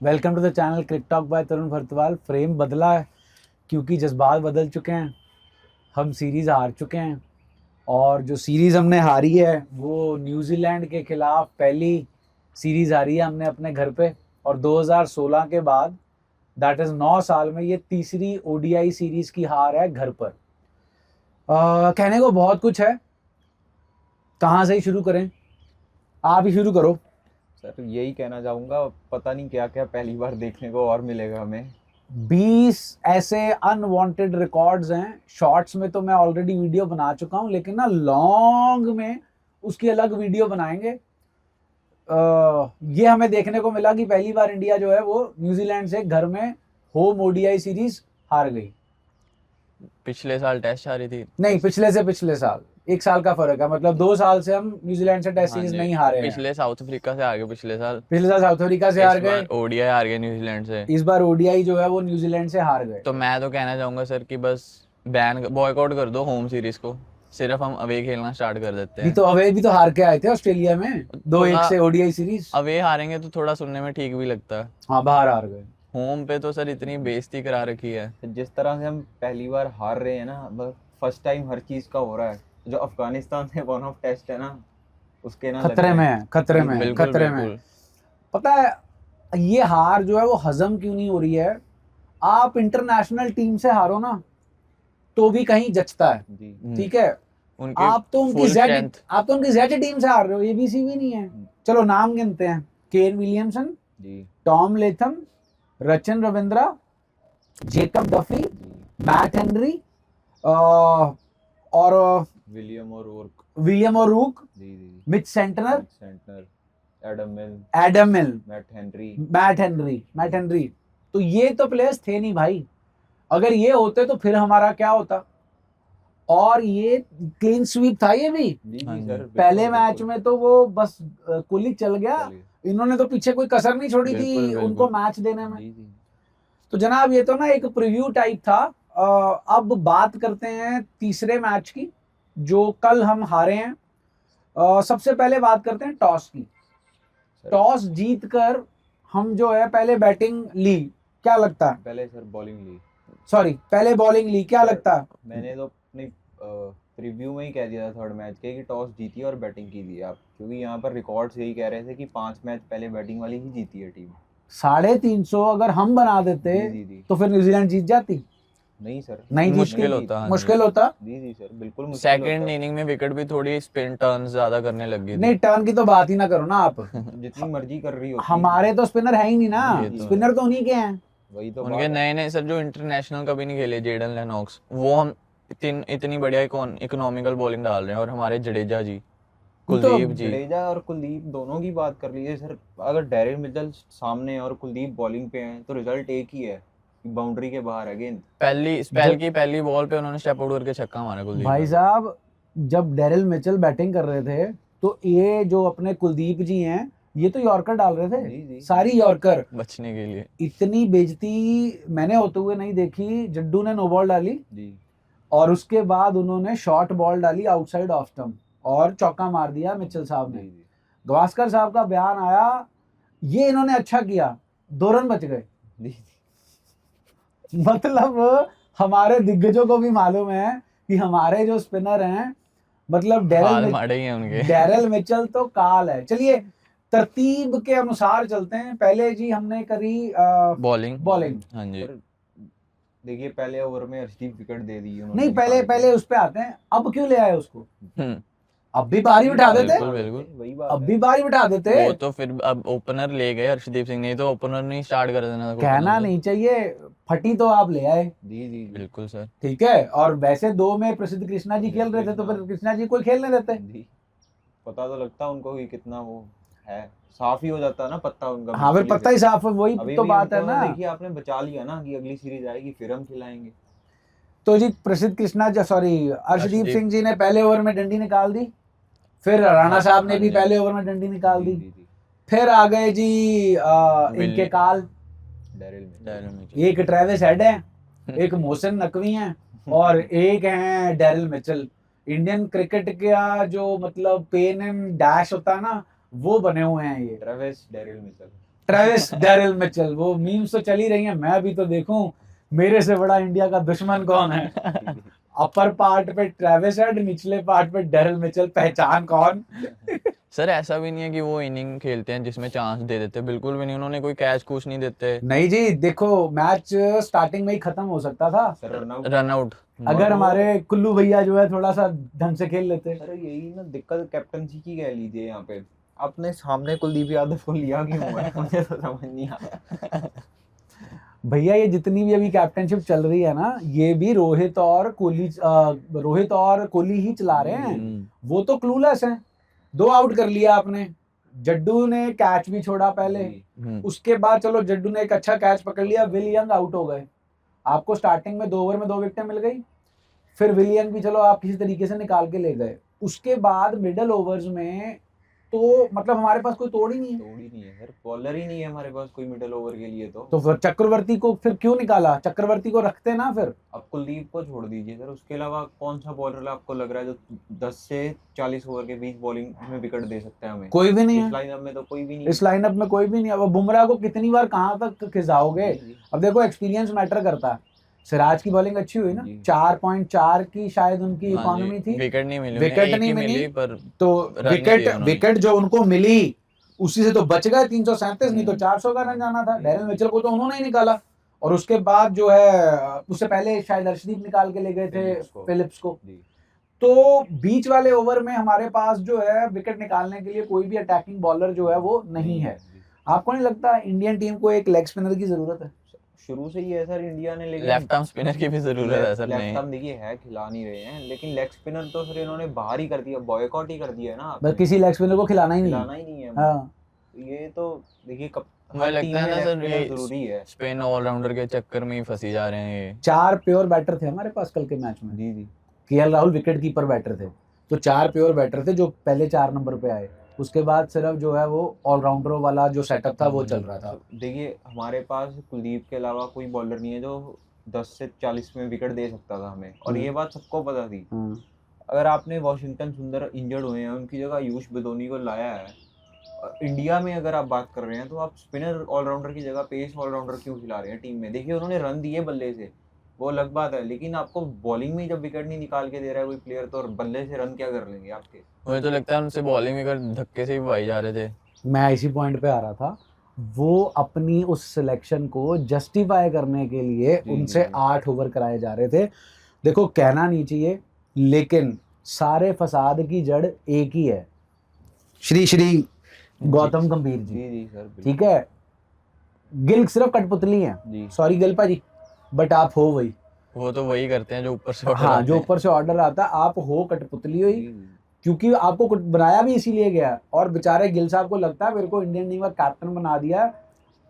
Welcome to the channel cric talk by Tarun Bharatwal. Frame बदला है क्योंकि जज्बात बदल चुके हैं। हम सीरीज़ हार चुके हैं और जो सीरीज़ हमने हारी है वो न्यूजीलैंड के खिलाफ पहली सीरीज़ हारी है हमने अपने घर पे। और 2016 के बाद दैट इज़ 9 साल में ये तीसरी ओडीआई सीरीज़ की हार है घर पर। कहने को बहुत कुछ है, कहाँ से ही शुरू करें? आप ही शुरू करो। सर यही कहना चाहूँगा, पता नहीं क्या क्या पहली बार देखने को और मिलेगा हमें। 20 ऐसे अनवांटेड रिकॉर्ड्स हैं। शॉर्ट्स में तो मैं ऑलरेडी वीडियो बना चुका हूं, लेकिन ना लॉन्ग में उसकी अलग वीडियो बनाएंगे। ये हमें देखने को मिला कि पहली बार इंडिया जो है वो न्यूजीलैंड से घर में होम ओडीआई सीरीज हार गई। पिछले साल टेस्ट हारी थी। नहीं, पिछले से पिछले साल 1 साल का फर्क है। मतलब 2 साल से हम न्यूजीलैंड से टेस्ट सीरीज नहीं हारे हैं। पिछले साउथ अफ्रीका से हार गए। पिछले साल साउथ अफ्रीका से हार गए, ओडीआई हार गए न्यूजीलैंड से। इस बार ओडीआई जो है वो न्यूजीलैंड से हार गए। तो मैं तो कहना चाहूंगा सर कि बस बैन बॉयकॉट कर दो होम सीरीज को, सिर्फ हम अवे खेलना स्टार्ट कर देते हैं। तो अवे भी तो हार के आए थे ऑस्ट्रेलिया में 2-1 से ओडीआई सीरीज। अवे हारेंगे तो थोड़ा सुनने में ठीक भी लगता है। हाँ, बाहर हार गए। होम पे तो सर इतनी बेइज्जती करा रखी है। जिस तरह से हम पहली बार हार रहे हैं ना, बस फर्स्ट टाइम हर चीज़ का हो रहा है। जो अफगानिस्तान से वन ऑफ टेस्ट है ना, उसके ना खतरे में है, खतरे में, बिल्कुल, खतरे में। बिल्कुल। पता है ये हार जो है वो हजम क्यों नहीं हो रही है? आप इंटरनेशनल टीम से हारो ना तो भी कहीं जचता है, ठीक है। आप तो उनकी जेड टीम से हार रहे हो, एबीसी भी नहीं है। चलो नाम गिनते हैं। Ken Williamson, Tom Latham, Rachin Ravindra, Jacob Duffy, Matt Henry और William O'Rourke, Mitch Santner, Adam Milne, Matt Henry. तो ये तो प्लेयर्स थे नहीं भाई। अगर ये होते तो फिर हमारा क्या होता? और ये क्लीन स्वीप था ये भी। पहले मैच में तो वो बस कुली चल गया। इन्होंने तो पीछे कोई कसर नहीं छोड़ी थी उनको मैच देने में। तो जनाब ये तो ना एक प्रीव्यू टाइप था। अब बात करते हैं तीसरे मैच की जो कल हम हारे हैं। सबसे पहले बात करते हैं टॉस की। टॉस जीतकर हम जो है पहले बैटिंग ली, क्या लगता है? पहले बॉलिंग ली, क्या लगता है? मैंने तो अपनी प्रीव्यू में ही कह दिया था थर्ड मैच के कि टॉस जीती और बैटिंग की थी आप, क्योंकि यहाँ पर रिकॉर्ड्स यही कह रहे थे कि 5 मैच पहले बैटिंग वाली ही जीती है टीम। 350 अगर हम बना देते तो फिर न्यूजीलैंड जीत जाती। नहीं सर, नहीं, मुश्किल होता। जी सर, बिल्कुल मुश्किल। सेकंड इनिंग में विकेट भी थोड़ी स्पिन टर्न ज्यादा करने लग गई। नहीं, टर्न की तो बात ही ना करो ना आप। जितनी मर्जी कर रही हो। हमारे तो स्पिनर है ही नहीं ना, स्पिनर तो उन्हीं के हैं। वही तो उनके नए सर जो इंटरनेशनल कभी नहीं खेले, जेडन लेनॉक्स, वो हम इतनी बढ़िया इकोनॉमिकल बॉलिंग डाल रहे हैं। और हमारे जडेजा जी, कुलदीप जी, जडेजा और कुलदीप दोनों की बात कर लीजिए सर। अगर डेरिल मिचेल सामने और कुलदीप बॉलिंग पे हैं तो रिजल्ट एक ही है, बाउंड्री के बाहर है गेंद। पहली बॉल पे उन्होंने स्टेप आउट करके छक्का मारा कुलदीप भाई साहब। जब डेरिल मिचेल बैटिंग कर रहे थे तो ये जो अपने कुलदीप जी हैं ये तो यॉर्कर डाल रहे थे, सारी यॉर्कर बचने के लिए। इतनी बेइज्जती मैंने होते हुए नहीं देखी। जड्डू ने नो बॉल डाली और उसके बाद उन्होंने शॉर्ट बॉल डाली आउटसाइड ऑफ स्टंप और चौका मार दिया मिचेल साहब ने। गवास्कर साहब का बयान आया, ये इन्होंने अच्छा किया, 2 रन बच गए। मतलब हमारे दिग्गजों को भी मालूम है कि हमारे जो स्पिनर हैं, मतलब डेरिल मिचेल तो काल है। चलिए तरतीब के अनुसार चलते हैं। पहले जी हमने करी बॉलिंग। हाँ जी, देखिए पहले ओवर में अर्शदीप विकेट दे दी उन्होंने। नहीं, पहले उस पे आते हैं। अब क्यों ले आए उसको? अब भी बारी बिठा देते, अब भी बारी बिठा देते। वो तो फिर अब ओपनर ले गए हर्षदीप सिंह, नहीं तो ओपनर नहीं स्टार्ट कर देना था। कहना नहीं चाहिए, फटी तो आप ले आए। जी बिल्कुल सर, ठीक है। और वैसे 2 में प्रसिद्ध कृष्णा जी खेल रहे थे तो फिर कृष्णा जी कोई खेलने देते। पता तो लगता उनको कि कितना वो है, साफ ही हो जाता ना पत्ता उनका। हाँ, फिर पत्ता ही साफ है, वही तो बात है ना। देखिए आपने बचा लिया ना कि अगली सीरीज आएगी फिर हम खिलाएंगे। तो जी प्रसिद्ध कृष्णा अर्शदीप सिंह जी ने पहले ओवर में डंडी निकाल दी। फिर राणा साहब ने भी पहले ओवर में डंडी निकाल दी। फिर आ गए जी इनके काल, एक ट्रेविस हेड है, एक मोहसिन नकवी है और एक है डेरिल मिचेल। इंडियन क्रिकेट का जो मतलब पेन एंड डैश होता है ना, वो बने हुए हैं ये। Travis Daryl Mitchell. Travis Daryl Mitchell, वो मीम्स तो चली रही हैं, मैं भी तो देखूं मेरे से बड़ा इंडिया का दुश्मन कौन है। अपर पार्ट पे ट्रेविस हेड, निचले पार्ट पे डैरिल मिचेल, पहचान कौन। सर ऐसा भी नहीं है कि वो इनिंग खेलते हैं जिसमें चांस दे देते, बिल्कुल भी नहीं, उन्होंने कोई कैच कूच नहीं देते। नहीं जी, देखो मैच स्टार्टिंग में ही खत्म हो सकता था सर रन आउट। अगर हमारे कुल्लू भैया जो है थोड़ा सा ढंग से खेल लेते। सर यही ना दिक्कत कैप्टनसी की कह लीजिए यहाँ पे, अपने सामने कुलदीप यादव को लिया क्यों है मुझे तो समझ नहीं आता। भैया ये जितनी भी अभी कैप्टनशिप चल रही है ना, ये भी रोहित और कोहली ही चला रहे हैं। वो तो क्लूलेस हैं। 2 आउट कर लिया आपने, जड्डू ने कैच भी छोड़ा पहले, उसके बाद चलो जड्डू ने एक अच्छा कैच पकड़ लिया, विल यंग आउट हो गए, आपको स्टार्टिंग में 2 ओवर में 2 विकेटें मिल गई, फिर विल यंग भी चलो आप किसी तरीके से निकाल के ले गए। उसके बाद मिडल ओवर्स में तो मतलब हमारे पास कोई तोड़ ही नहीं है। तोड़ ही नहीं है सर, बॉलर ही नहीं है हमारे पास कोई मिडल ओवर के लिए। तो फिर चक्रवर्ती को फिर क्यों निकाला, चक्रवर्ती को रखते ना फिर। अब कुलदीप को छोड़ दीजिए सर, उसके अलावा कौन सा बॉलर आपको लग रहा है जो 10 से 40 ओवर के बीच बॉलिंग में विकेट दे सकता है हमें? कोई भी नहीं इस है लाइनअप में तो कोई भी नहीं इस लाइनअप में कोई भी नहीं है। अब बुमराह को कितनी बार कहां तक खिजाओगे। अब देखो एक्सपीरियंस मैटर करता है। सिराज की बॉलिंग अच्छी हुई ना, 4.4 की शायद उनकी इकोनॉमी थी, विकेट नहीं मिली, विकेट एक नहीं ही मिली, पर तो रन नहीं दिए उन्होंने। विकेट जो उनको मिली उसी से तो बच गए 337, नहीं तो 400 का रन जाना था। डैरेल मिचेल को तो उन्होंने ही निकाला, और उसके बाद जो है उससे पहले शायद अर्शदीप निकाल के ले गए थे फिलिप्स को। तो बीच वाले ओवर में हमारे पास जो है विकेट निकालने के लिए कोई भी अटैकिंग बॉलर जो है वो नहीं है। आपको नहीं लगता इंडियन टीम को एक लेग स्पिनर की जरूरत है? शुरू से ही है सर इंडिया ने, लेकिन लेफ्ट आर्म स्पिनर की भी जरूरत है सर। लेफ्ट आर्म देखिए है, खिला नहीं रहे हैं, लेकिन लेग स्पिनर तो सर इन्होंने बाहर ही कर दिया, बॉयकॉट ही कर दिया है ना। बस किसी लेग स्पिनर को खिलाना ही नहीं खिलाना ही नहीं है। हाँ। ये तो देखिए मुझे लगता है ना सर ये जरूरी है। स्पिन ऑलराउंडर के चक्कर में ही फंसी जा रहे हैं ये। 4 प्योर बैटर थे हमारे पास कल के मैच में। जी जी। K L Rahul wicket keeper batter थे, तो 4 प्योर बैटर थे जो पहले 4 नंबर पे आए। उसके बाद सिर्फ जो है वो ऑलराउंडरों वाला जो सेटअप था वो चल रहा था। देखिए हमारे पास कुलदीप के अलावा कोई बॉलर नहीं है जो 10 से 40 में विकेट दे सकता था हमें, और ये बात सबको पता थी। अगर आपने वॉशिंगटन सुंदर इंजर्ड हुए हैं, उनकी जगह आयुष बेदोनी को लाया है, इंडिया में अगर आप बात कर रहे हैं तो आप स्पिनर ऑलराउंडर की जगह पेस ऑलराउंडर क्यों खिला रहे हैं टीम में? देखिए उन्होंने रन दिए बल्ले से, वो अलग बात है, लेकिन आपको बॉलिंग में जब विकेट नहीं निकाल के दे रहा है कोई प्लेयर, तो बल्ले से रन क्या कर लेंगे आपके? मुझे तो लगता है उनसे बॉलिंग में धक्के से ही भाई जा रहे थे। मैं इसी पॉइंट पे आ रहा था, वो अपनी उस सिलेक्शन को जस्टिफाई करने के लिए उनसे 8 ओवर कराए जा रहे थे। देखो कहना नहीं चाहिए, लेकिन सारे फसाद की जड़ एक ही है, श्री गौतम गंभीर जी। जी सर, ठीक है, गिल सिर्फ कठपुतली हैं, सॉरी गिल भाजी, बट आप हो वही। वो तो वही करते हैं जो ऊपर से ऑर्डर हाँ, जो ऊपर से ऑर्डर आता है, आप हो कठपुतली हुई, क्योंकि आपको बनाया भी इसीलिए गया। और बेचारे गिल साहब को लगता है मेरे को इंडियन टीम का कैप्टन बना दिया,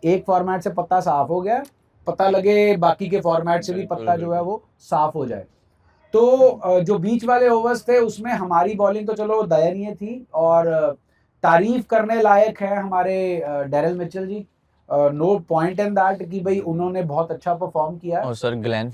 एक फॉर्मेट से पत्ता साफ हो गया, पता लगे बाकी के फॉर्मेट से भी पत्ता जो है वो साफ हो जाए। तो जो बीच वाले ओवर्स थे उसमें हमारी बॉलिंग तो चलो दयनीय थी, और तारीफ करने लायक है हमारे Daryl Mitchell ji, no point in that कि भाई उन्होंने बहुत अच्छा परफॉर्म किया। और सर ग्लेन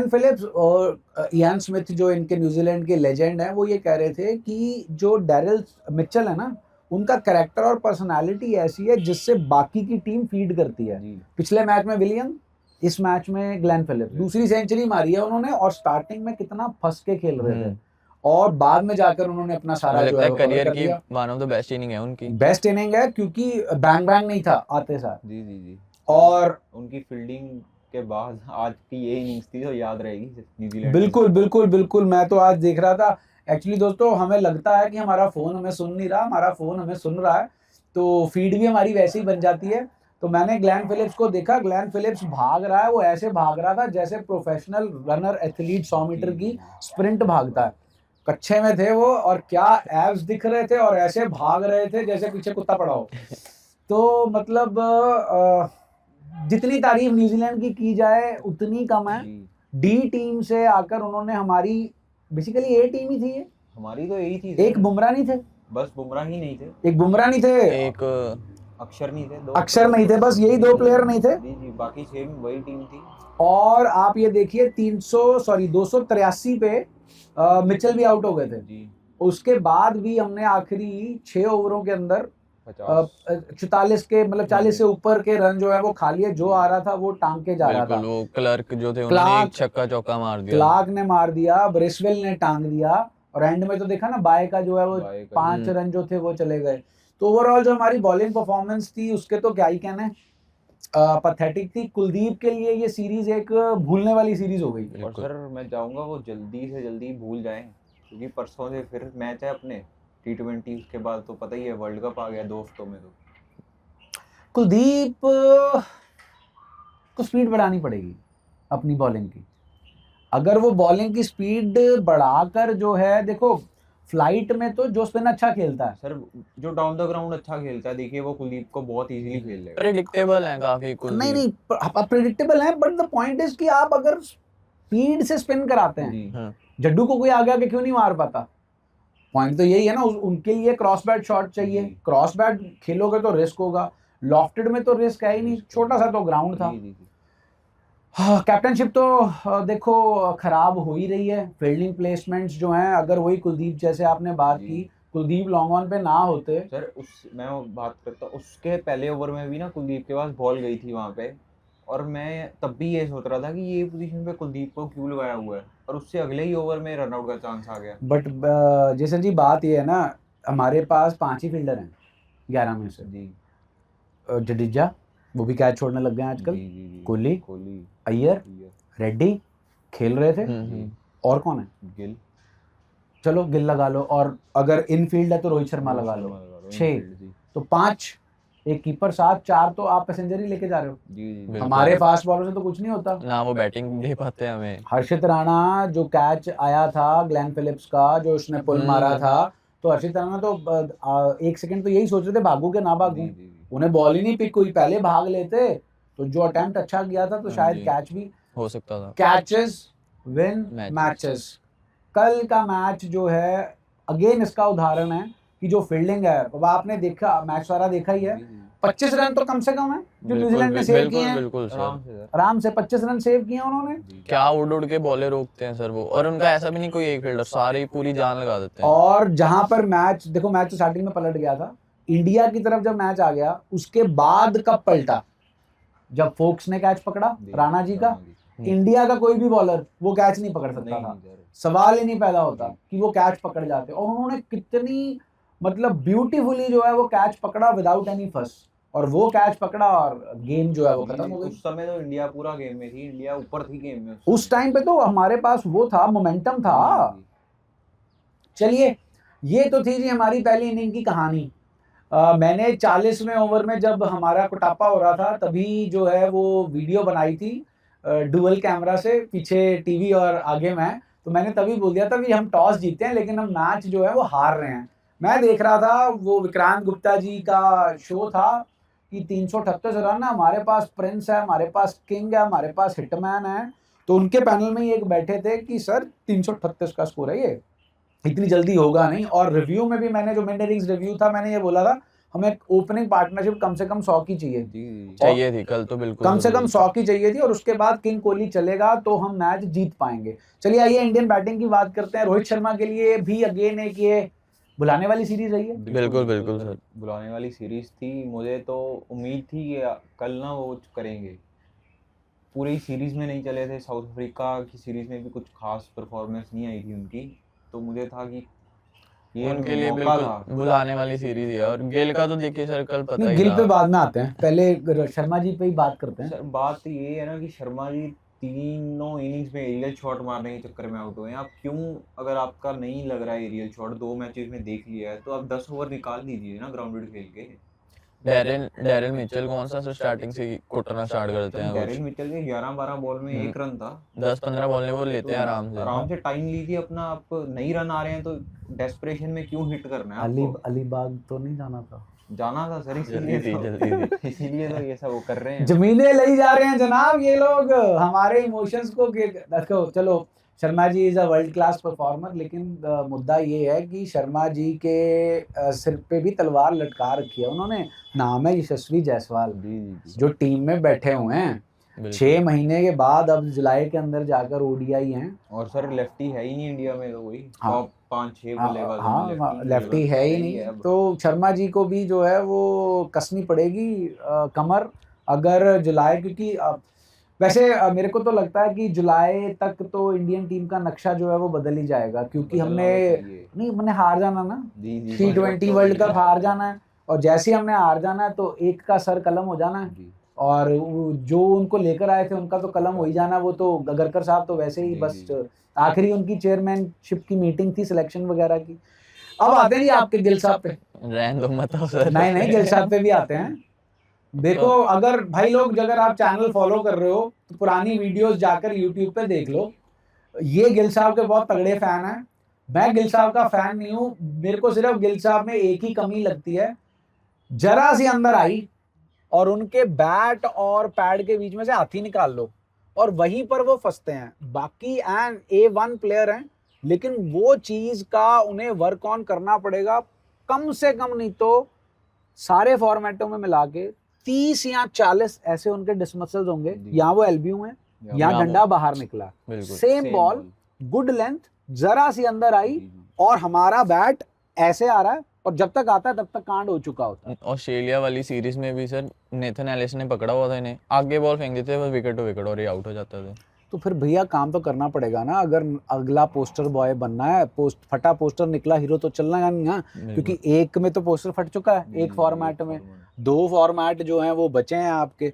फिलिप्स और इयान स्मिथ जो इनके न्यूजीलैंड के लेजेंड हैं, वो ये कह रहे थे कि जो डैरेल मिचेल है ना, उनका कैरेक्टर और पर्सनालिटी ऐसी है जिससे बाकी की टीम फीड करती है। पिछले मैच में विलियम, इस मैच में ग्लेन फिलिप्स, दूसरी सेंचुरी मारी है उन्होंने, और स्टार्टिंग में कितना फंस के खेल रहे थे, और बाद में जाकर उन्होंने अपना सारा जो है करियर की one of the best inning है उनकी, बेस्ट इनिंग है, क्योंकि बैंग बैंग नहीं था आते साथ। जी। और उनकी फील्डिंग के बाद आज की ये इनिंग्स थी तो याद रहेगी न्यूजीलैंड। बिल्कुल। मैं तो आज देख रहा था, एक्चुअली दोस्तों हमें लगता है कि हमारा फोन हमें सुन नहीं रहा, हमारा फोन हमें सुन रहा है, तो फीड भी हमारी वैसे ही बन जाती है। तो मैंने ग्लेन फिलिप्स को देखा, ग्लेन फिलिप्स भाग रहा है, वो ऐसे भाग रहा था जैसे प्रोफेशनल रनर एथलीट 100 मीटर की स्प्रिंट भागता है। कच्छे में थे वो, और क्या एब्स दिख रहे थे, और ऐसे भाग रहे थे जैसे पीछे कुत्ता पड़ा हो। तो मतलब जितनी तारीफ न्यूजीलैंड की जाए उतनी कम है। डी टीम से आकर उन्होंने हमारी, बेसिकली ए टीम ही थी ये, हमारी तो यही थी। एक बुमराह नहीं थे, बस बुमराह ही नहीं थे, एक अक्षर नहीं थे, अक्षर नहीं थे, बस यही 2 प्लेयर नहीं थे। जी, बाकी 6 में वही टीम थी। और आप ये देखिए 283 पे मिचेल भी आउट हो गए थे। उसके बाद भी हमने आखिरी 6 ओवरों के अंदर 44 के मतलब 40 से ऊपर के रन जो है वो खा लिए, जो आ रहा था वो टांग के जा रहा था। बिल्कुल, वो क्लार्क जो थे उन्होंने एक छक्का चौका मार दिया, क्लार्क ने मार दिया, ब्रेसवेल ने टांग दिया, और एंड में तो देखा ना बाय का जो है वो 5 रन जो थे वो चले गए। तो ओवरऑल जो हमारी बॉलिंग परफॉर्मेंस थी उसके तो क्या ही कहना है, पैथेटिक थी। कुलदीप के लिए ये सीरीज एक भूलने वाली सीरीज हो गई। और सर मैं चाहूंगा वो जल्दी से जल्दी भूल जाएं, क्योंकि परसों से फिर मैच है अपने T20, उसके बाद तो पता ही है वर्ल्ड कप आ गया 2 हफ्तों में। तो कुलदीप को स्पीड बढ़ानी पड़ेगी अपनी बॉलिंग की। अगर वो बॉलिंग की स्पीड बढ़ाकर जो है, देखो फ्लाइट में तो जो स्पिन अच्छा खेलता है सर, जो डाउन द ग्राउंड अच्छा खेलता है, देखिए वो कुलदीप को बहुत इजीली खेल लेगा। प्रेडिक्टेबल है काफी कुलदीप। नहीं प्रेडिक्टेबल है, बट द पॉइंट इज कि आप अगर स्पीड से स्पिन कराते हैं, जी जड्डू को कोई आगे आके क्यों नहीं मार पाता? पॉइंट तो यही है ना, उनके लिए क्रॉस बैट शॉट चाहिए। जी। क्रॉस बैट खेलोगे तो रिस्क होगा, लॉफ्टेड में तो रिस्क है ही नहीं, छोटा सा तो ग्राउंड था। जी। कैप्टनशिप तो देखो खराब हो ही रही है। फील्डिंग प्लेसमेंट्स जो हैं, अगर वही कुलदीप जैसे आपने बात जी। की, कुलदीप लॉन्ग ऑन पे ना होते, सर मैं बात करता हूँ उसके पहले ओवर में भी ना कुलदीप के पास बॉल गई थी वहां पे, और मैं तब भी ये सोच रहा था कि ये पोजीशन पे कुलदीप को क्यों लगाया हुआ है, और उससे अगले ही ओवर में रनआउट का चांस आ गया। बट जैसन जी बात ये है ना, हमारे पास 5 ही फील्डर हैं 11 में से। जी जडेजा वो भी कैच छोड़ने लग गए हैं आजकल। जी। कोहली, कोहली, अय्यर, रेड्डी खेल रहे थे, हम्म। और कौन है? गिल। चलो गिल लगा लो, और अगर इनफील्ड है तो रोहित शर्मा लगा लो। 6 तो 5, एक कीपर 7, 4 तो आप पैसेंजर ही लेके जा रहे हो। जी बिल्कुल। हमारे फास्ट बॉलर से तो कुछ नहीं होता। ना वो बैटिंग दे पाते हैं हमें। हर्षित राणा जो कैच आया था ग्लेन फिलिप्स का, जो उसने पुल मारा था, तो हर्षित राणा तो 1 सेकंड तो यही सोच रहे थे भागू के ना भागू, उन्हें बॉल ही नहीं पिक हुई। पहले भाग लेते तो जो अटेम्प्ट अच्छा किया था तो शायद जी। कैच भी हो सकता था। Catches win matches. कल का मैच जो है अगेन इसका उदाहरण है कि जो फील्डिंग है, अब आपने देखा मैच सारा देखा ही है, 25 रन तो कम से कम है जो न्यूजीलैंड ने सेव किए हैं। बिल्कुल सर, आराम से 25 रन सेव किए उन्होंने। क्या उड़ के बॉले रोकते हैं सर वो, और उनका ऐसा भी नहीं कोई एक फील्डर, सारे पूरी जान लगा देते हैं। और जहां पर मैच देखो, मैच तो स्टार्टिंग में पलट गया था, इंडिया की तरफ जब मैच आ गया उसके बाद कब पलटा, जब फोक्स ने कैच पकड़ा राणा जी का। इंडिया का कोई भी बॉलर वो कैच नहीं पकड़ सकता था, सवाल ही नहीं पैदा होता कि वो कैच पकड़ जाते। और उन्होंने कितनी मतलब ब्यूटीफुली जो है वो कैच पकड़ा विदाउट एनी फस, और वो कैच पकड़ा और गेम जो है वो खत्म हो गई। उस समय तो इंडिया पूरा गेम में थी, इंडिया ऊपर थी गेम में उस टाइम पे तो हमारे पास वो था, मोमेंटम था। चलिए, ये तो थी जी हमारी पहली इनिंग की कहानी। मैंने 40वें ओवर में जब हमारा कुटापा हो रहा था तभी जो है वो वीडियो बनाई थी डुअल कैमरा से, पीछे टीवी और आगे मैं, तो मैंने तभी बोल दिया था कि हम टॉस जीते हैं लेकिन हम मैच जो है वो हार रहे हैं। मैं देख रहा था वो विक्रांत गुप्ता जी का शो था कि 338 रन है, हमारे पास प्रिंस है, हमारे पास किंग है, हमारे पास हिटमैन है। तो उनके पैनल में ही एक बैठे थे कि सर 338 का स्कोर है, ये इतनी जल्दी होगा नहीं। और रिव्यू में भी मैंने जो मिड इनिंग्स रिव्यू था मैंने ये बोला था हमें ओपनिंग पार्टनरशिप कम से कम 100 की चाहिए थी कल, तो बिल्कुल कम से कम 100 की चाहिए थी, और उसके बाद किंग कोहली चलेगा तो हम मैच जीत पाएंगे। चलिए आइए इंडियन बैटिंग की बात करते हैं। रोहित शर्मा के लिए भी अगेन एक ये बुलाने वाली सीरीज रही है। बिल्कुल सर, बुलाने वाली सीरीज थी। मुझे तो उम्मीद थी कि कल ना वो करेंगे। पूरी सीरीज में नहीं चले थे, साउथ अफ्रीका की सीरीज में भी कुछ खास परफॉर्मेंस नहीं आई थी उनकी, तो मुझे था कि ये उनके लिए मौका बिल्कुल था। बुलाने वाली सीरीज है। और गिल का तो देखिए सर कल पता ही गिल था। पे बाद में आते हैं, पहले शर्मा जी पे ही बात करते हैं। सर बात ये है ना कि शर्मा जी तीनों इनिंग्स में एरियल शॉट मारने के चक्कर में आउट हुए हैं। आप क्यों, अगर आपका नहीं लग रहा है एरियल शॉट, 2 मैचेस में देख लिया है, तो आप 10 ओवर निकाल दीजिए ना ग्राउंडेड खेल के। डैरेल मिचेल कौन सा स्टार्टिंग से कुटना स्टार्ट करते हैं। डैरेल मिचेल के 11-12 बॉल में 1 रन था, 10-15 बॉल में वो लेते हैं आराम से। टाइम लीजिए अपना। आप नहीं रन आ रहे हैं तो डेस्परेशन में क्यों हिट करना है आपको? अलीबाग तो नहीं जाना था? जाना था सर, जल्दी थी। इसीलिए तो ये सब वो कर रहे हैं। जमीनें ले जा रहे हैं जनाब ये लोग, हमारे इमोशंस को देखो। चलो Sharma ji is a world class performer, लेकिन मुद्दा ये है कि शर्मा जी के सिर पे भी तलवार लटका रखी है उन्होंने। नाम है यशस्वी जायसवाल, जो टीम में बैठे हुए हैं। बिल्कुल। 6 महीने के बाद अब जुलाई के अंदर जाकर ओडीआई हैं। और सर लेफ्टी है ही नहीं इंडिया में, तो वही हाँ। टॉप 5-6 बल्लेबाजों में हाँ लेफ्टी लेफ्टी है ही नहीं, अब। तो शर्मा जी को भी जो है वो कसनी पड़ेगी कमर, अगर जुलाई, क्योंकि वैसे मेरे को तो लगता है कि जुलाई तक तो इंडियन टीम का नक्शा जो है वो बदल ही जाएगा, क्योंकि बदलना हमने तो चाहिए। नहीं, हमने हार जाना ना, जी जी T20 वर्ल्ड कप हार जाना है, और जैसे ही हमने हार जाना है तो एक का सर कलम हो जाना है, जी और जो उनको लेकर आए थे उनका तो कलम हो ही जाना, वो तो गगरकर साहब तो वैसे ही जी, बस जी। आखिरी उनकी चेयरमैनशिप की मीटिंग थी सिलेक्शन वगैरह की। अब आते हैं जी आपके गिल साहब पे। रहने दो मत आओ सर। नहीं नहीं, गिल साहब पे भी आते हैं। देखो, अगर भाई लोग, अगर आप चैनल फॉलो कर रहे हो तो पुरानी वीडियोस जाकर यूट्यूब पे देख लो। ये गिल साहब के बहुत तगड़े फैन हैं। मैं गिल साहब का फैन नहीं हूं, मेरे को सिर्फ गिल साहब में एक ही कमी लगती है, जरा सी अंदर आई और उनके बैट और पैड के बीच में से हाथी निकाल लो और वहीं पर वो फंसते हैं। बाकी एंड A1 प्लेयर हैं, लेकिन वो चीज का उन्हें वर्क ऑन करना पड़ेगा। कम से कम नहीं तो सारे फॉर्मेटों में मिला के 30 या 40 ऐसे उनके डिसमिसल्स होंगे, या वो एलबीयू हैं या या डंडा बाहर निकला, बिल्कुल। सेम बॉल, गुड लेंथ, जरा सी अंदर आई और हमारा बैट ऐसे आ रहा है, और जब तक आता है तब तक कांड हो चुका होता है। ऑस्ट्रेलिया वाली सीरीज में भी सर नेथन एलिस ने पकड़ा हुआ था इन्हें, आगे बॉल फेंक देते बस विकेट टू विकेट और ये आउट हो जाता था। तो फिर भैया काम तो करना पड़ेगा ना, अगर अगला पोस्टर बॉय बनना है, फटा पोस्टर निकला हीरो तो चलना है नहीं। हाँ, क्योंकि एक में तो पोस्टर फट चुका है, एक फॉर्मेट में, 2 फॉर्मेट जो हैं वो बचे हैं आपके।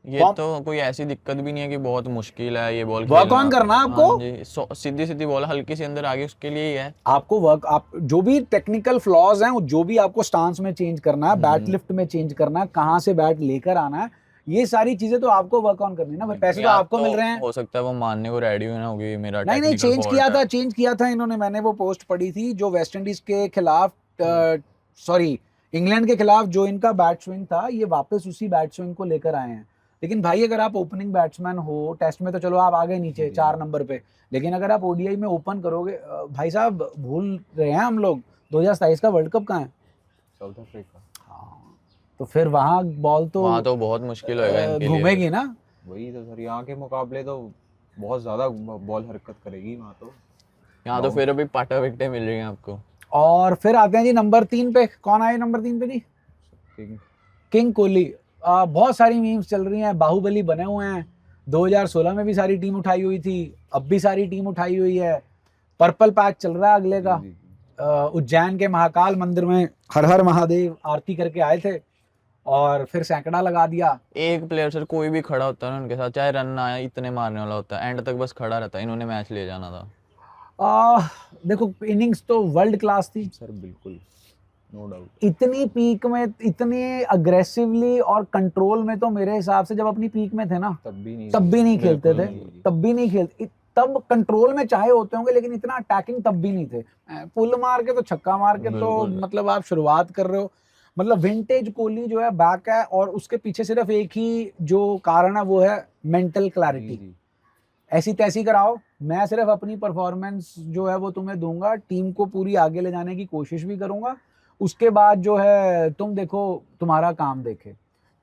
ये तो कोई ऐसी दिक्कत भी नहीं है कि बहुत मुश्किल है ये बॉल वर्क ऑन करना आपको। हाँ जी, सीधी सीधी बॉल हल्की सी अंदर आगे, उसके लिए ही है आपको वर्क, आप जो भी टेक्निकल फ्लॉज हैं, जो भी आपको स्टांस में चेंज करना है, बैट लिफ्ट में चेंज करना है, कहाँ से बैट लेकर आना है, ये सारी चीजें तो आपको वर्क ऑन करनी है ना। पैसे तो आपको मिल रहे हैं। हो सकता है वो मानने को रेडी हुए ना होगी मेरा नहीं नहीं, technical चेंज किया था इन्होंने। मैंने वो पोस्ट पढ़ी थी जो वेस्ट इंडीज के खिलाफ, सॉरी इंग्लैंड के खिलाफ जो इनका बैट स्विंग था, ये वापस उसी बैट स्विंग को लेकर आए हैं। लेकिन भाई अगर आप ओपनिंग बैट्समैन हो, टेस्ट में तो चलो आप आ गए नीचे 4 नंबर पे, लेकिन अगर आप ओडीआई में ओपन करोगे, भाई साहब भूल रहे हैं हम लोग 2027 का वर्ल्ड कप कहाँ है? South Africa. हाँ, तो फिर वहां बॉल तो वहाँ तो बहुत मुश्किल होएगा इनके लिए। घूमेगी ना। वही तो सर, यहाँ के मुकाबले तो बहुत ज्यादा बॉल हरकत करेगी वहाँ तो। यहाँ तो फिर अभी पाटा विकेटें मिल रही हैं आपको। और फिर आते हैं जी नंबर 3 पे। कौन आए नंबर 3 पे जी? किंग कोहली। बहुत सारी मीम्स चल रही हैं, बाहुबली बने हुए हैं। 2016 में भी सारी टीम उठाई हुई थी, अब भी सारी टीम उठाई हुई है। पर्पल पैच चल रहा है अगले का। उज्जैन के महाकाल मंदिर में हर हर महादेव आरती करके आए थे और फिर सैकड़ा लगा दिया। एक प्लेयर सर कोई भी खड़ा होता है ना उनके साथ, चाहे रन ना आया, इतने मारने वाला होता है, एंड तक बस खड़ा रहता है। इन्होंने मैच ले जाना था। देखो इनिंग्स तो वर्ल्ड क्लास थी सर, बिल्कुल नो डाउट। इतनी पीक में, इतने अग्रेसिवली और कंट्रोल में तो मेरे हिसाब से जब अपनी पीक में थे ना, तब भी नहीं खेलते थे। तब भी नहीं खेलते, तब कंट्रोल में चाहे होते होंगे, लेकिन इतना अटैकिंग तब भी नहीं थे। पुल मार के तो, छक्का मार के तो, मतलब आप शुरुआत कर रहे हो। मतलब विंटेज कोहली जो है बैक है, और उसके पीछे सिर्फ एक ही जो कारण है वो है मेंटल क्लैरिटी। ऐसी तैसी कराओ, मैं सिर्फ अपनी परफॉर्मेंस जो है वो तुम्हें दूंगा, टीम को पूरी आगे ले जाने की कोशिश भी करूंगा, उसके बाद जो है तुम देखो, तुम्हारा काम देखे।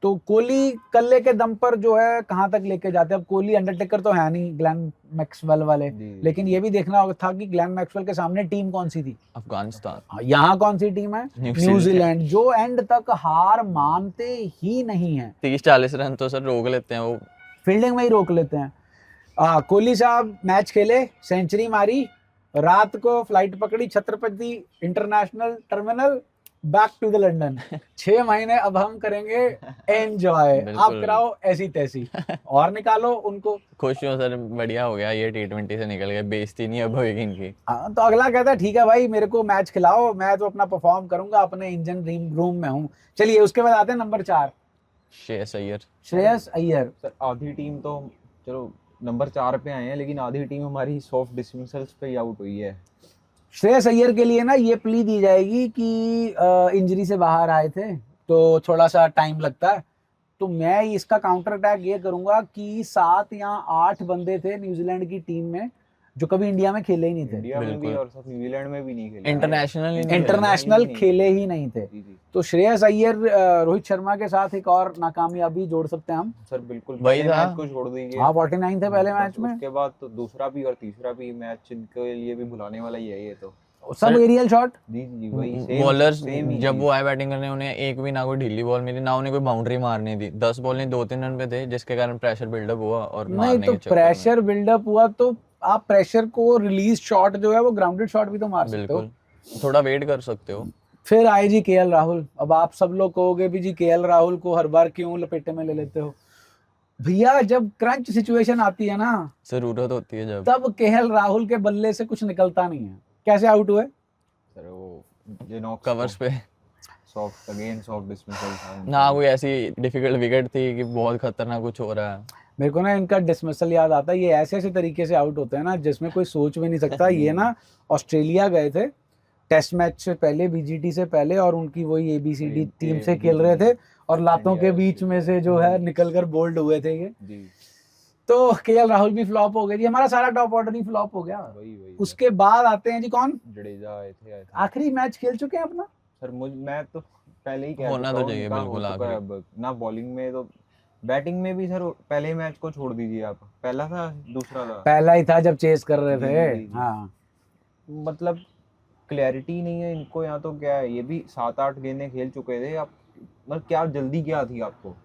तो कोहली कल्ले के दम पर जो है कहां तक लेके जाते हैं। अब कोहली अंडरटेकर तो है नहीं, ग्लेन मैक्सवेल वाले, लेकिन ये भी देखना होगा था कि ग्लेन मैक्सवेल के सामने टीम कौन सी थी? अफगानिस्तान। यहाँ कौन सी टीम है? न्यूजीलैंड, जो एंड तक हार मानते ही नहीं है। 30-40 रन तो सर रोक लेते हैं वो, फील्डिंग में ही रोक लेते हैं। कोहली साहब मैच खेले, सेंचुरी मारी, रात को फ्लाइट पकड़ी Chhatrapati international terminal, back to the London. 6 महीने अब हम करेंगे एंजॉय। आप कराओ ऐसी तैसी और निकालो उनको। खुश हूँ सर, बढ़िया हो गया ये T20 से निकल गए, बेइज्जती नहीं अब होगी इनकी। तो अगला कहता है ठीक है भाई, मेरे को मैच खिलाओ, मैं तो अपना परफॉर्म करूंगा, अपने इंजन रूम में हूँ। चलिए उसके बाद आते हैं नंबर 4, श्रेयस अय्यर। श्रेयस अय्यर। सर आधी टीम तो चलो नंबर 4 पे आए हैं, लेकिन आधी टीम हमारी सॉफ्ट डिसमिसल्स पे ही आउट हुई है। श्रेयस अय्यर के लिए ना ये प्ली दी जाएगी कि इंजरी से बाहर आए थे तो थोड़ा सा टाइम लगता है। तो मैं इसका काउंटर अटैक ये करूंगा कि 7 या 8 बंदे थे न्यूजीलैंड की टीम में जो कभी इंडिया में खेले ही नहीं थे, इंडिया में भी बिल्कुल। और सब न्यूजीलैंड में भी नहीं खेले इंटरनेशनल इंटरनेशनल खेले ही नहीं थे। जी जी तो श्रेयस अय्यर रोहित शर्मा के साथ एक और नाकामयाबी जोड़ सकते हैं हम। सर बिल्कुल वही पहले था। मैच को छोड़ दीजिए। हाँ 49 थे पहले बस मैच में, उसके बाद तो दूसरा भी और तीसरा भी मैच इनके लिए भी भुलाने वाला ही है ये तो। सब सर- एरियल शॉट। जी जी वही सेम बॉलर्स सेम ही जब चीज। वो आए बैटिंग करने, उन्हें एक भी ना कोई ढीली बॉल मिली, ना उन्हें कोई बाउंड्री मारनी थी। 10 बॉल नहीं 2-3 रन पे थे, जिसके कारण प्रेशर बिल्डअप हुआ और नहीं मारने तो के चक्कर में। प्रेशर बिल्डअप हुआ तो आप प्रेशर को रिलीज शॉट जो है वो ग्राउंडेड शॉट भी तो मार सकते हो। बिल्कुल, थोड़ा वेट कर सकते हो। फिर आए जी केएल राहुल। अब आप सब लोग कहोगे भी जी केएल राहुल को हर बार क्यों लपेटे में ले लेते हो। भैया जब क्रंच सिचुएशन आती है ना, जरूरत होती है जब। तब केएल राहुल के बल्ले से कुछ निकलता नहीं है। कैसे आउट हुए? सर वो ये नॉक्स कवर्स पे सॉफ्ट अगेन सॉफ्ट डिसमिसल था ना कोई ऐसी डिफिकल्ट विकेट थी कि बहुत खतरनाक कुछ हो रहा है। मेरे को ना इनका डिसमिसल याद आता है। ये ऐसे ऐसे तरीके से आउट होते हैं ना जिसमें कोई सोच भी नहीं सकता। ये ना ऑस्ट्रेलिया गए थे टेस्ट मैच से पहले, बीजीटी से पहले, और उनकी वही एबीसीडी टीम से खेल रहे थे और लातों के बीच में से जो है निकलकर बोल्ड हुए थे ये। जी तो केएल राहुल भी फ्लॉप हो गए जी। हमारा सारा टॉप ऑर्डर ही फ्लॉप हो गया। वही उसके बाद आते हैं जी कौन? जडेजा आए थे आखिरी मैच खेल चुके हैं अपना। सर मैं तो पहले ही कह होना चुका तो हूँ, चाहिए इनका हो बिल्कुल चुका है अब। ना बॉलिंग में तो बैटिंग में भी सर पहले मैच को छोड़ दीजिए आप। पहला था दूसरा था पहला ही था जब चेस कर रहे जी, थे। जी, जी। हाँ मतलब क्लैरिटी नहीं है इनको यहाँ तो। क्या है, ये भी 7-8 गेंदें खेल चुके थे आप। मतलब क्या जल्दी क्या थी आपको?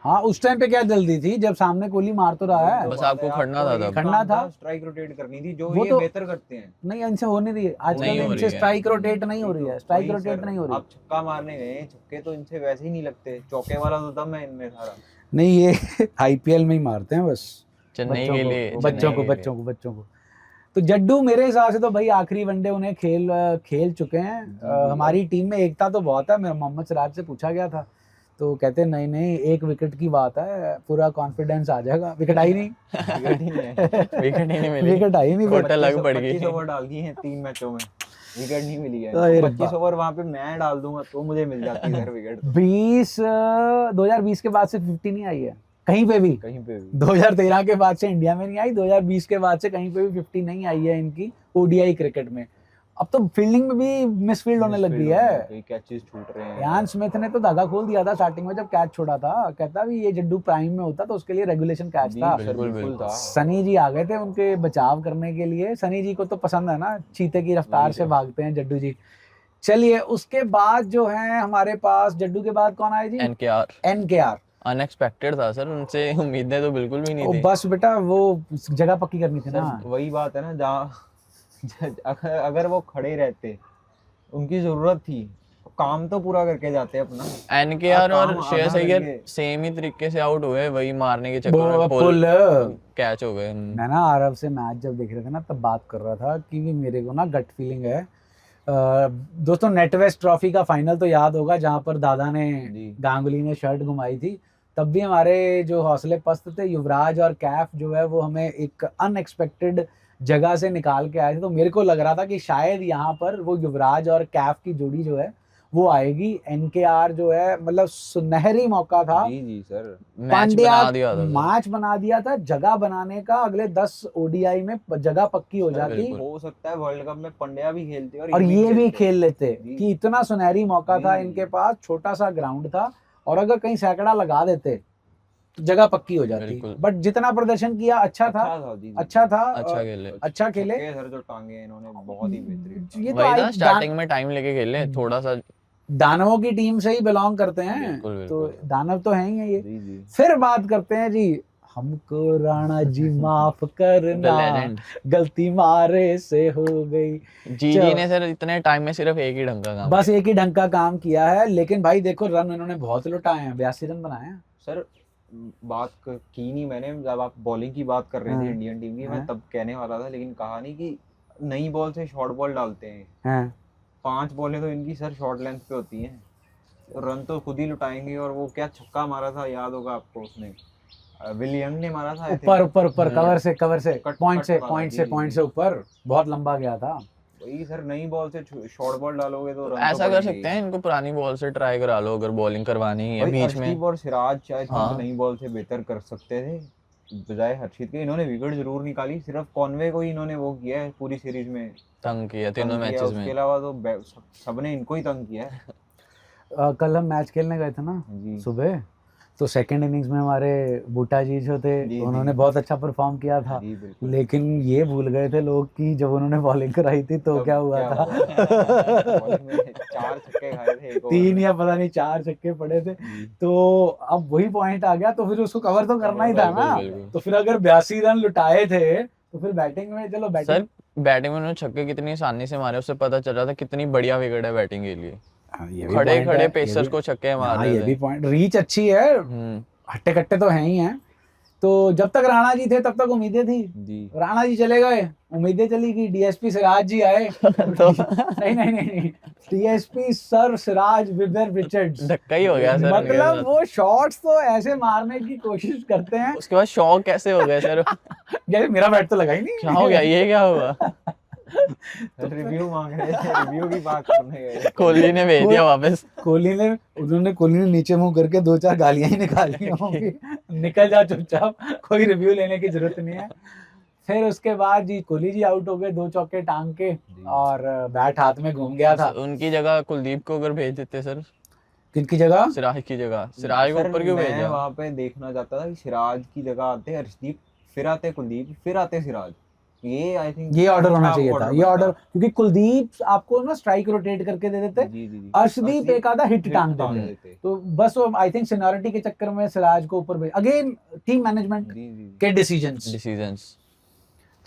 हाँ उस टाइम पे क्या जल्दी थी जब सामने कोहली मार तो रहा है। बस आपको खड़ना था तब। खड़ना था। स्ट्राइक रोटेट करनी थी जो वो ये तो- बेहतर करते हैं। नहीं इनसे हो नहीं रही है आजकल। नहीं हो इनसे रही है। स्ट्राइक रोटेट नहीं हो रही है। स्ट्राइक वही रोटेट सर, नहीं हो रही। आप छक्का मारने गए, छक्के तो इनसे वैसे ही नहीं लगते। चौके वाला तो दम है इनमें सारा। नहीं ये आईपीएल में ही मारते हैं बस। चेन्नई बच्चों के को- लिए बच्चों को तो जड्डू मेरे हिसाब से तो भाई आखिरी वनडे उन्हें खेल चुके हैं। जी। हमारी टीम में एकता तो बहुत है। मेरा मोहम्मद सिराज से पूछा गया था तो कहते नहीं एक विकेट की बात है, पूरा कॉन्फिडेंस आ जाएगा। विकेट आई नहीं। विकेट ही नहीं है। विकेट ही नहीं मिली। विकेट आई नहीं। कोटा लग पड़ गई। 25 ओवर डाल दिए हैं 3 मैचों में, विकेट नहीं मिली है। अरे 25 ओवर वहां पे मैं डाल दूंगा तो मुझे मिल जाती है विकेट। 2020 के बाद से 50 नहीं आई है कहीं पे भी। कहीं पे भी 2013 के बाद से इंडिया में नहीं आई। 2020 के बाद से कहीं पे भी 50 नहीं आई है इनकी ओडीआई क्रिकेट में। अब तो फील्डिंग में भी मिसफील्ड होने लगी है। कई कैचेस छूट रहे हैं। यान स्मिथ ने तो धागा खोल दिया था स्टार्टिंग में जब कैच छोड़ा था। कहता भी ये जड्डू प्राइम में होता तो उसके लिए रेगुलेशन कैच जी, था। सर, बिल्कुल, बिल्कुल बिल्कुल। था। सनी जी आ गए थे उनके बचाव करने के लिए। सनी जी को तो पसंद है ना चीते की रफ्तार वही से तो। भागते हैं जड्डू जी। चलिए उसके बाद जो है हमारे पास जड्डू के बाद कौन आए जी? एनकेआर एनकेआर। अनएक्सपेक्टेड था सर, उनसे उम्मीदें तो बिल्कुल भी नहीं ओ थी। बस बेटा वो जगह पक्की करनी थी ना। सर वही बात है ना, जहाँ अगर वो खड़े रहते, उनकी जरूरत थी, काम तो पूरा करके जाते अपना। एनकेआर अब और काम श्रेयस आधा अय्यर करके। सेम ही तरीके से आउट हुए, वही मारने के चक्कर में पुल कैच हो गए। मैं ना आरव से मैच जब देख रहे थे ना तब बात कर रहा था कि भी मेरे को ना गट फीलिंग है। दोस्तों नेटवेस्ट ट्रॉफी का फाइनल तो याद होगा जहां पर दादा ने जी। गांगुली ने शर्ट घुमाई थी। तब भी हमारे जो हौसले पस्त थे युवराज और कैफ जो है वो हमें एक अनएक्सपेक्टेड जगह से निकाल के आए थे। तो मेरे को लग रहा था कि शायद यहाँ पर वो युवराज और कैफ की जोड़ी जो है वो आएगी। एनकेआर जो है मतलब सुनहरी मौका था। जी जी सर, मैच बना दिया था सर। मैच बना दिया था। जगह बनाने का अगले 10 ओडीआई में जगह पक्की हो जाती बिल्कुल। हो सकता है वर्ल्ड कप में पंड्या भी खेलते और ये भी खेलते। खेल लेते जी। कि इतना सुनहरी मौका था जी। इनके पास। छोटा सा ग्राउंड था और अगर कहीं सैकड़ा लगा देते तो जगह पक्की हो जाती। बिल्कुल। बट जितना प्रदर्शन किया अच्छा था। जी, जी। अच्छा था। अच्छा खेले। अच्छा खेले। छक्के सर जो टांगे हैं इन्होंने बहुत ही बेहतरीन। ये तो वही आई- था, स्टार्टिंग में टाइम लेके खेले थोड़ा सा। दानवों की टीम से ही बिलोंग करते हैं। बिल्कुल, तो बिल्कुल। दानव तो हैं ही है ये। जी जी फिर बात करते हैं जी हमको राणा जी माफ द करना, लेजेंड गलती मारे से हो गई। जी ने सर इतने टाइम में सिर्फ एक ही ढंग का काम बस एक ही ढंग का काम किया है। लेकिन भाई देखो रन इन्होंने बहुत लुटाए हैं। 82 रन बनाए हैं। सर की नहीं मैंने, जब आप बॉलिंग की बात कर रहे हाँ। थे इंडियन टीम की, मैं हाँ। तब कहने वाला था, लेकिन कहा नहीं कि नई बॉल से शॉर्ट बॉल डालते हैं। हैं 5 बॉलें तो इनकी सर शॉर्ट लेंथ पे होती हैं। रन तो खुद ही लुटाएंगे। और वो क्या छक्का मारा था याद होगा आपको, उसने विलियम ने मारा था I think। ऊपर ऊपर ऊपर कवर से कट- पॉइंट कट से वाला, पॉइंट जी, से जी, पॉइंट जी। से ऊपर बहुत लंबा गया था। वही सर, नई बॉल से शॉर्ट बॉल डालोगे तो रन तो ऐसा कर पड़ेंगे सकते हैं, इनको पुरानी बॉल से ट्राई करा लो अगर बॉलिंग करवानी है ही। बीच में। अर्शदीप और सिराज शायद हाँ। नई बॉल से बेहतर कर सकते थे। बजाय हर्षित के इन्होंने विकेट जरूर निकाली, सिर्फ कॉनवे को ही इन्होंने वो किया है पूरी सीरीज में, तंग किया तीनों तंग किया, मैचेस उसके में। अलावा तो सबने इनको ही तंग किया है। कल हम मैच खेलने गए थे ना जी सुबह, तो सेकंड इनिंग्स में हमारे बूटा जी जो थे जी, उन्होंने जी। बहुत अच्छा परफॉर्म किया था, जी बिल्कुल। लेकिन ये भूल गए थे लोग कि जब उन्होंने बॉलिंग कराई थी तो तब क्या हुआ था। बॉलिंग में 4 छक्के खाए थे एक ओवर 3 में। या पता नहीं 4 छक्के पड़े थे। जी। तो अब वही पॉइंट आ गया, तो फिर उसको कवर तो करना ही था बिल्कुल, ना। बिल्कुल। तो फिर अगर 82 रन लुटाए थे तो फिर बैटिंग में चलो सर बैटिंग बैटिंग में उन्होंने छक्के कितनी आसानी से मारे, उससे पता चल रहा था कितनी बढ़िया विकेट है बैटिंग के लिए। ये भी खड़े point है, खड़े ये पेसर्स भी- को छक्के मार हाँ रहे ये थे। भी पॉइंट, रीच अच्छी है, हट्टे कट्टे तो हैं ही हैं। तो जब तक राणा जी थे तब तक उम्मीदें थी, जी राणा जी चले गए उम्मीदें चली गई, डीएसपी सिराज जी आए तो नहीं नहीं नहीं नहीं, डीएसपी सर सिराज विवेर रिचर्ड्स, धक्का ही हो गया सर उनके मतलब साथ। वो शॉट्स तो ऐसे मारने की कोशिश करते हैं उसके बाद शॉक कैसे हो गए सर? जैसे मेरा बैट तो लगा ही नहीं। क्या हो गया, ये क्या हुआ? रिव्यू मांग रहे थे, रिव्यू की बात करने गए। कोहली ने भेज दिया वापस। कोहली ने नीचे मुंह करके 2-4 गालियां ही निकाली होंगी, निकल जा चुपचाप, कोई रिव्यू लेने की जरूरत नहीं है। फिर उसके बाद जी कोहली जी आउट हो गए 2 चौके टांग के, और बैट हाथ में घूम गया था। उनकी जगह कुलदीप को अगर भेज देते सर, किनकी जगह? सिराज की जगह, सिराज को सर, ऊपर क्यों मैं भेजा? वहां पे देखना चाहता था कि सिराज की जगह आते हर्षदीप, फिर आते कुलदीप, फिर आते सिराज। ये आई थिंक ये ऑर्डर होना चाहिए था, ये ऑर्डर, बनता। क्योंकि कुलदीप आपको ना स्ट्राइक रोटेट करके दे देते, जी जी जी। अर्शदीप एक आधा हिट टांग टांग देते। देते। तो बस वो आई थिंक सीनियरिटी के चक्कर में सिराज को ऊपर भेज, अगेन टीम मैनेजमेंट जी जी जी। के डिसीजंस। डिसीजंस।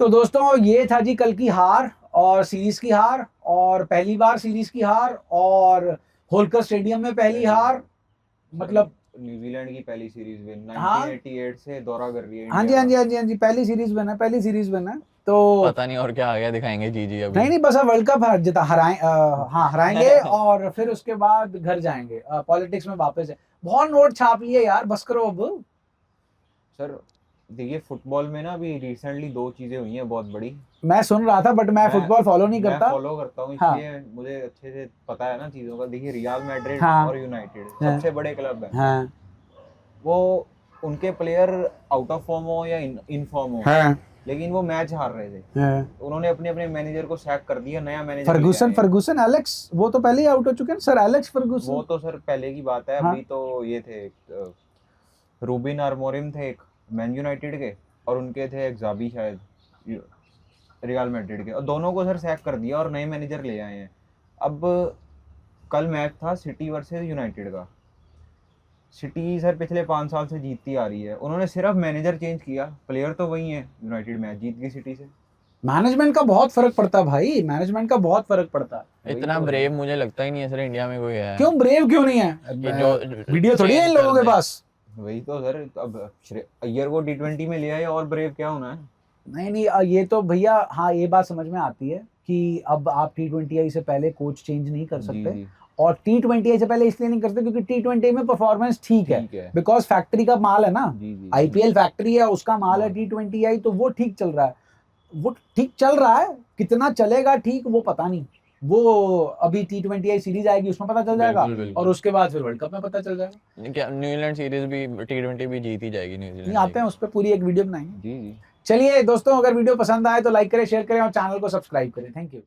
तो दोस्तों ये था जी कल की हार, और सीरीज की हार, और पहली बार सीरीज की हार, और होलकर स्टेडियम में पहली हार, मतलब न्यूजीलैंड की पहली सीरीज विन हाँ। 1988 से दौरा कर रही है हाँ जी इंडिया हाँ जी का। हाँ जी हाँ जी, पहली सीरीज विन है, पहली सीरीज विन है। तो पता नहीं और क्या आ गया, दिखाएंगे जी अभी। नहीं नहीं, बस अब वर्ल्ड कप हराएंगे और फिर उसके बाद घर जाएंगे, पॉलिटिक्स में वापस है। बहुत नोट छाप लिए यार, बस करो अब। सर देखिए, फुटबॉल में ना अभी रिसेंटली 2 चीजें हुई हैं बहुत बड़ी। मैं सुन रहा था, बट मैं फुटबॉल फॉलो नहीं मैं करता। फॉलो करता हूँ, हाँ। इसलिए मुझे अच्छे से पता है ना चीजों का। देखिए, रियल मैड्रिड हाँ। और यूनाइटेड हाँ। सबसे बड़े क्लब हैं। हाँ वो उनके प्लेयर आउट ऑफ फॉर्म हो या इन फॉर्म हो, हाँ लेकिन वो मैच हार रहे थे। हाँ। उन्होंने अपने अपने मैनेजर को सैक कर दिया, नया मैनेजर ले आए। फर्गूसन एलेक्स, वो तो पहले ही आउट हो चुके हैं सर, एलेक्स फर्गूसन। वो तो सर पहले की बात है। हाँ। अभी तो ये थे रूबिन अमोरिम थे एक मैन यूनाइटेड के, और उनके थे एक जाबी शायद रियल मैड्रिड के, और दोनों को सर सैक कर दिया और नए मैनेजर ले आए हैं। अब कल मैच था सिटी वर्सेस यूनाइटेड का। सिटी सर पिछले 5 साल से जीतती आ रही है, उन्होंने सिर्फ मैनेजर चेंज किया, प्लेयर तो वही है। यूनाइटेड मैच जीत गई सिटी से। मैनेजमेंट का बहुत फर्क पड़ता है भाई, मैनेजमेंट का बहुत फर्क पड़ता है। इतना तो ब्रेव मुझे लगता ही नहीं है सर इंडिया में कोई है। क्यों ब्रेव क्यों नहीं है? कि जो वीडियो थोड़ी है इन change कर लोगों के दे। पास। वही तो सर, अब अय्यर को T20 में लिया है, और ब्रेव क्या होना है। नहीं नहीं, ये तो भैया, हाँ ये बात समझ में आती है कि अब आप T20 से पहले कोच चेंज नहीं कर जी सकते, जी और T20 से पहले इसलिए नहीं करते क्योंकि T20 में परफॉर्मेंस ठीक है, ठीक है। बिकॉज फैक्ट्री का माल है ना, जी जी आईपीएल फैक्ट्री है, उसका माल है हाँ। T20 तो वो ठीक चल रहा है। वो ठीक चल रहा है, कितना चलेगा ठीक वो पता नहीं, वो अभी T20 सीरीज आएगी उसमें पता चल जाएगा, बिल्कुल, बिल्कुल। और उसके बाद फिर वर्ल्ड कप में पता चल जाएगा। क्या न्यूजीलैंड सीरीज भी T20 भी जीती जाएगी नहीं न्यूजीलैंड। आते हैं उस पर पूरी एक वीडियो बनाएंगे। जी जी। चलिए दोस्तों, अगर वीडियो पसंद आए तो लाइक करें, शेयर करें और चैनल को सब्सक्राइब करें। Thank you.